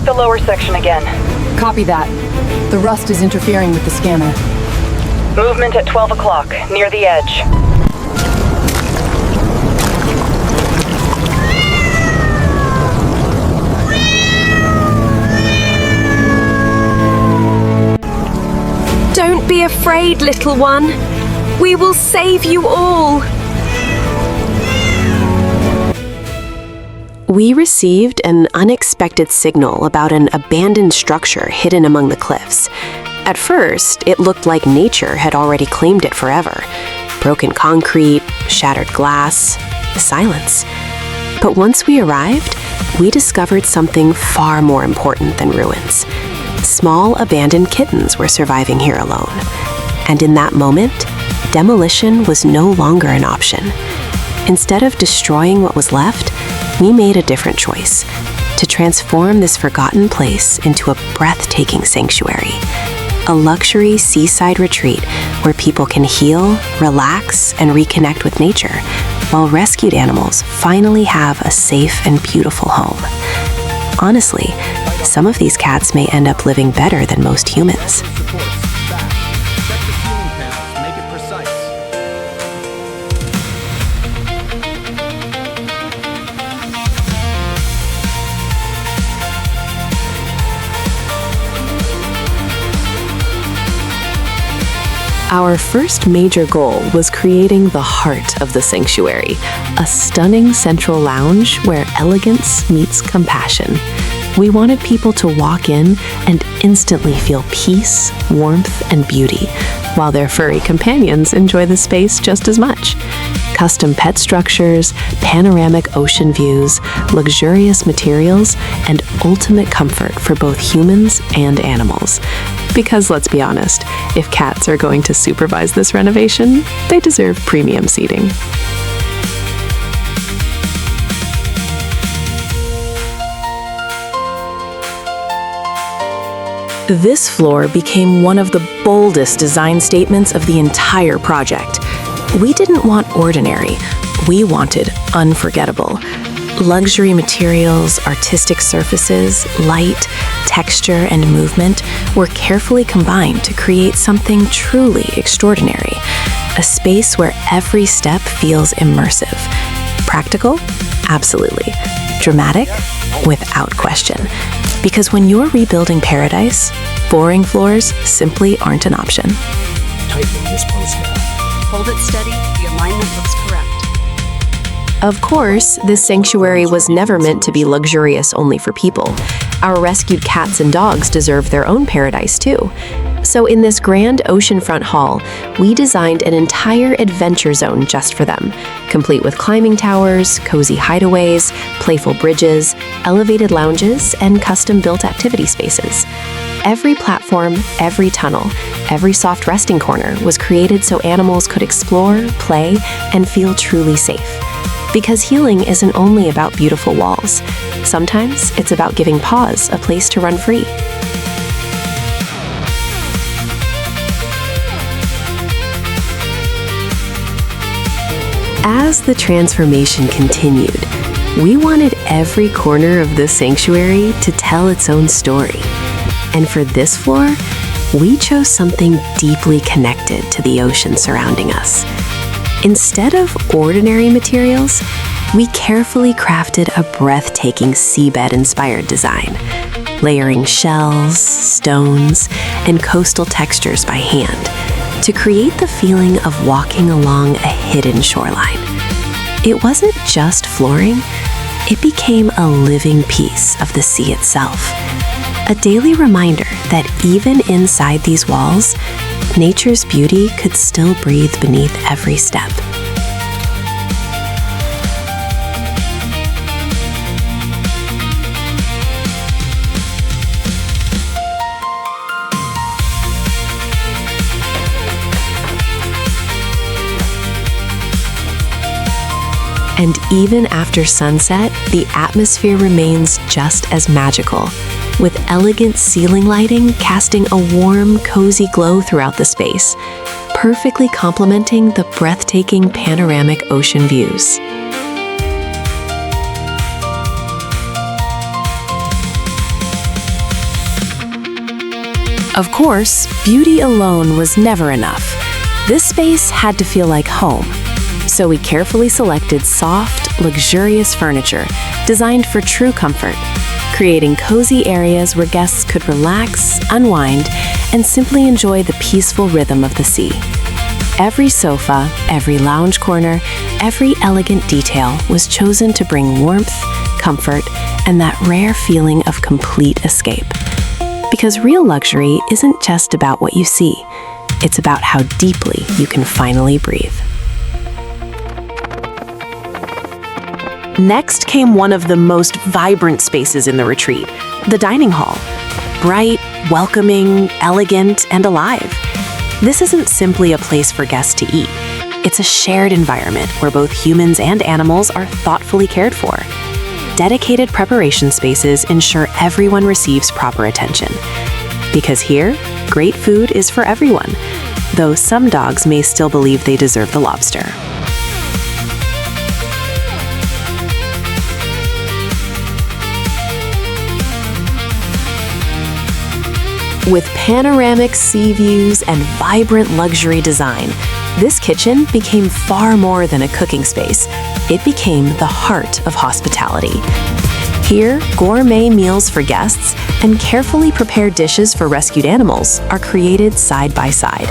the lower section again. Copy that. The rust is interfering with the scanner. Movement at 12 o'clock, near the edge. Don't be afraid, little one. We will save you all. We received an unexpected signal about an abandoned structure hidden among the cliffs. At first, it looked like nature had already claimed it forever. Broken concrete, shattered glass, silence. But once we arrived, we discovered something far more important than ruins. Small abandoned kittens were surviving here alone. And in that moment, demolition was no longer an option. Instead of destroying what was left, we made a different choice: to transform this forgotten place into a breathtaking sanctuary. A luxury seaside retreat where people can heal, relax, and reconnect with nature, while rescued animals finally have a safe and beautiful home. Honestly, some of these cats may end up living better than most humans. Our first major goal was creating the heart of the sanctuary, a stunning central lounge where elegance meets compassion. We wanted people to walk in and instantly feel peace, warmth, and beauty, while their furry companions enjoy the space just as much. Custom pet structures, panoramic ocean views, luxurious materials, and ultimate comfort for both humans and animals. Because let's be honest, if cats are going to supervise this renovation, they deserve premium seating. This floor became one of the boldest design statements of the entire project. We didn't want ordinary, we wanted unforgettable. Luxury materials, artistic surfaces, light, texture, and movement were carefully combined to create something truly extraordinary. A space where every step feels immersive. Practical? Absolutely. Dramatic? Without question. Because when you're rebuilding paradise, boring floors simply aren't an option. Tightening this post now. Hold it steady. The alignment looks correct. Of course, this sanctuary was never meant to be luxurious only for people. Our rescued cats and dogs deserve their own paradise too. So in this grand oceanfront hall, we designed an entire adventure zone just for them, complete with climbing towers, cozy hideaways, playful bridges, elevated lounges, and custom-built activity spaces. Every platform, every tunnel, every soft resting corner was created so animals could explore, play, and feel truly safe. Because healing isn't only about beautiful walls. Sometimes it's about giving paws a place to run free. As the transformation continued, we wanted every corner of this sanctuary to tell its own story. And for this floor, we chose something deeply connected to the ocean surrounding us. Instead of ordinary materials, we carefully crafted a breathtaking seabed-inspired design, layering shells, stones, and coastal textures by hand to create the feeling of walking along a hidden shoreline. It wasn't just flooring, it became a living piece of the sea itself. A daily reminder that even inside these walls, nature's beauty could still breathe beneath every step. And even after sunset, the atmosphere remains just as magical, with elegant ceiling lighting casting a warm, cozy glow throughout the space, perfectly complementing the breathtaking panoramic ocean views. Of course, beauty alone was never enough. This space had to feel like home. So we carefully selected soft, luxurious furniture designed for true comfort, creating cozy areas where guests could relax, unwind, and simply enjoy the peaceful rhythm of the sea. Every sofa, every lounge corner, every elegant detail was chosen to bring warmth, comfort, and that rare feeling of complete escape. Because real luxury isn't just about what you see, it's about how deeply you can finally breathe. Next came one of the most vibrant spaces in the retreat, the dining hall. Bright, welcoming, elegant, and alive. This isn't simply a place for guests to eat. It's a shared environment where both humans and animals are thoughtfully cared for. Dedicated preparation spaces ensure everyone receives proper attention. Because here, great food is for everyone, though some dogs may still believe they deserve the lobster. With panoramic sea views and vibrant luxury design, this kitchen became far more than a cooking space. It became the heart of hospitality. Here, gourmet meals for guests and carefully prepared dishes for rescued animals are created side by side.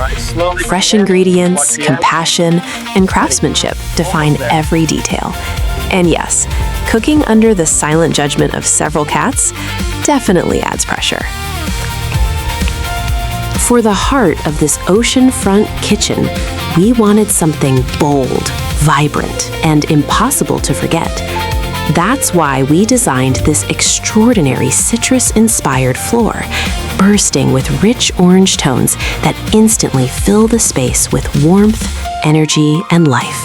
Fresh ingredients, compassion, and craftsmanship define every detail. And yes, cooking under the silent judgment of several cats definitely adds pressure. For the heart of this oceanfront kitchen, we wanted something bold, vibrant, and impossible to forget. That's why we designed this extraordinary citrus-inspired floor, bursting with rich orange tones that instantly fill the space with warmth, energy, and life.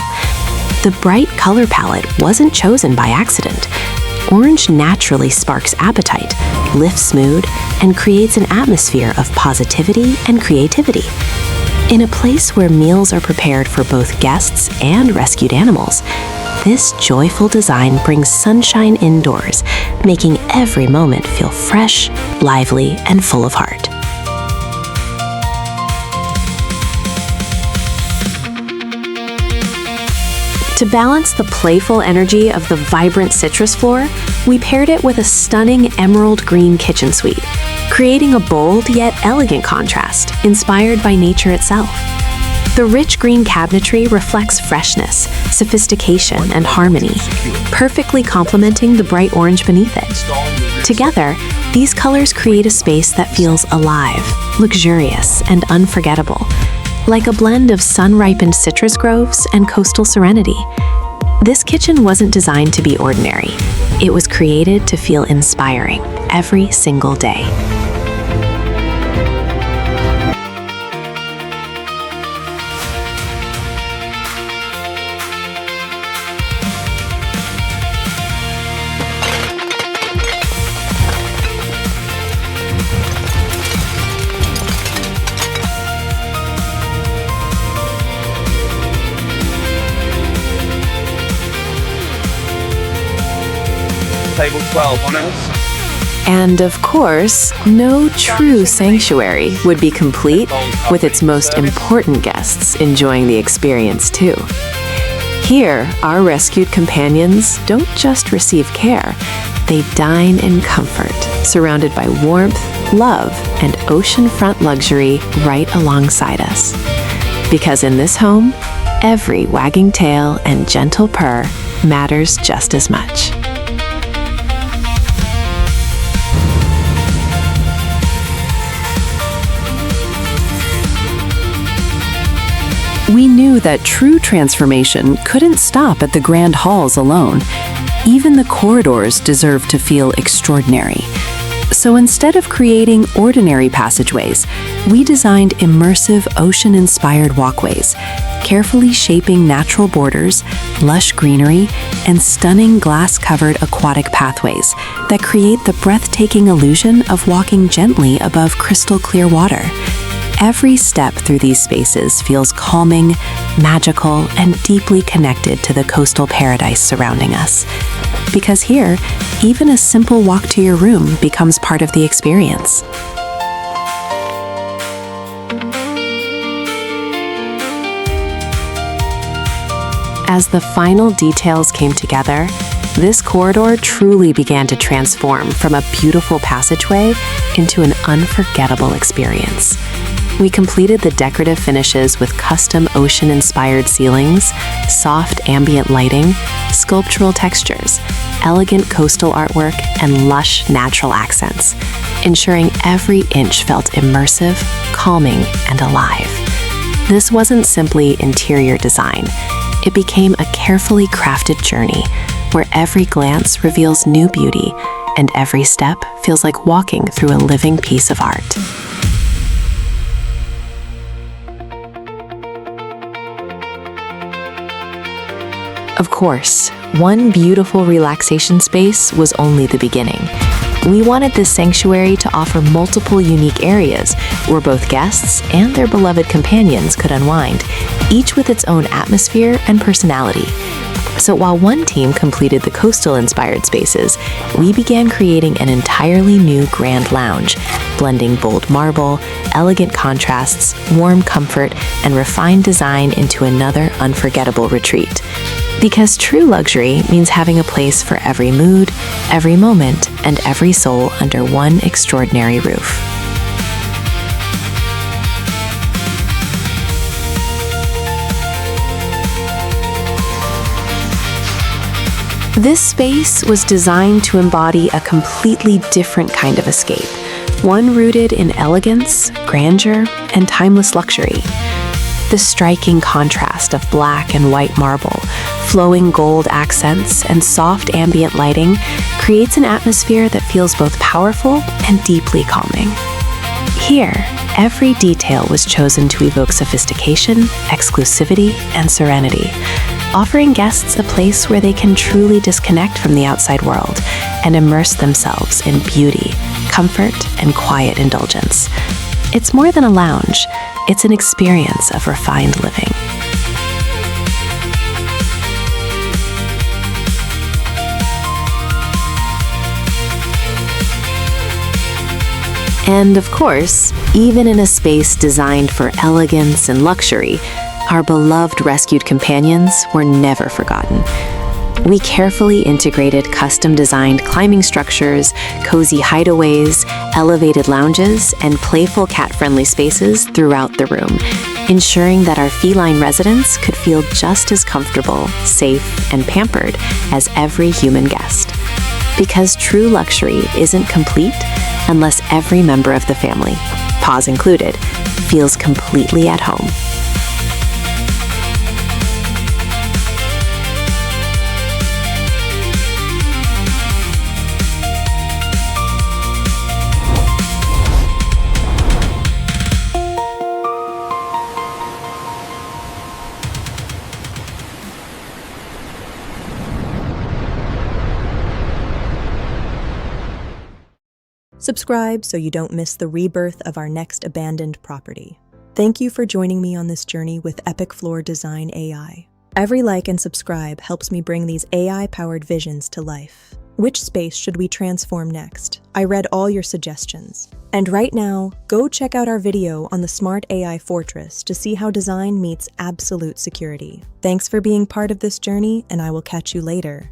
The bright color palette wasn't chosen by accident. Orange naturally sparks appetite, lifts mood, and creates an atmosphere of positivity and creativity. In a place where meals are prepared for both guests and rescued animals, this joyful design brings sunshine indoors, making every moment feel fresh, lively, and full of heart. To balance the playful energy of the vibrant citrus floor, we paired it with a stunning emerald green kitchen suite, creating a bold yet elegant contrast inspired by nature itself. The rich green cabinetry reflects freshness, sophistication, and harmony, perfectly complementing the bright orange beneath it. Together, these colors create a space that feels alive, luxurious, and unforgettable, like a blend of sun-ripened citrus groves and coastal serenity. This kitchen wasn't designed to be ordinary. It was created to feel inspiring every single day. Table 12 on us. And of course, no true sanctuary would be complete with its most important guests enjoying the experience too. Here, our rescued companions don't just receive care, they dine in comfort, surrounded by warmth, love, and oceanfront luxury right alongside us. Because in this home, every wagging tail and gentle purr matters just as much. We knew that true transformation couldn't stop at the grand halls alone. Even the corridors deserved to feel extraordinary. So instead of creating ordinary passageways, we designed immersive ocean-inspired walkways, carefully shaping natural borders, lush greenery, and stunning glass-covered aquatic pathways that create the breathtaking illusion of walking gently above crystal-clear water. Every step through these spaces feels calming, magical, and deeply connected to the coastal paradise surrounding us. Because here, even a simple walk to your room becomes part of the experience. As the final details came together, this corridor truly began to transform from a beautiful passageway into an unforgettable experience. We completed the decorative finishes with custom ocean-inspired ceilings, soft ambient lighting, sculptural textures, elegant coastal artwork, and lush natural accents, ensuring every inch felt immersive, calming, and alive. This wasn't simply interior design. It became a carefully crafted journey where every glance reveals new beauty and every step feels like walking through a living piece of art. Of course, one beautiful relaxation space was only the beginning. We wanted this sanctuary to offer multiple unique areas where both guests and their beloved companions could unwind, each with its own atmosphere and personality. So while one team completed the coastal-inspired spaces, we began creating an entirely new grand lounge, blending bold marble, elegant contrasts, warm comfort, and refined design into another unforgettable retreat. Because true luxury means having a place for every mood, every moment, and every soul under one extraordinary roof. This space was designed to embody a completely different kind of escape, one rooted in elegance, grandeur, and timeless luxury. The striking contrast of black and white marble, flowing gold accents, and soft ambient lighting creates an atmosphere that feels both powerful and deeply calming. Here, every detail was chosen to evoke sophistication, exclusivity, and serenity, offering guests a place where they can truly disconnect from the outside world and immerse themselves in beauty, comfort, and quiet indulgence. It's more than a lounge, it's an experience of refined living. And of course, even in a space designed for elegance and luxury, our beloved rescued companions were never forgotten. We carefully integrated custom-designed climbing structures, cozy hideaways, elevated lounges, and playful cat-friendly spaces throughout the room, ensuring that our feline residents could feel just as comfortable, safe, and pampered as every human guest. Because true luxury isn't complete unless every member of the family, paws included, feels completely at home. Subscribe so you don't miss the rebirth of our next abandoned property. Thank you for joining me on this journey with Epic Floor Design AI. Every like and subscribe helps me bring these AI-powered visions to life. Which space should we transform next? I read all your suggestions. And right now, go check out our video on the Smart AI Fortress to see how design meets absolute security. Thanks for being part of this journey, and I will catch you later.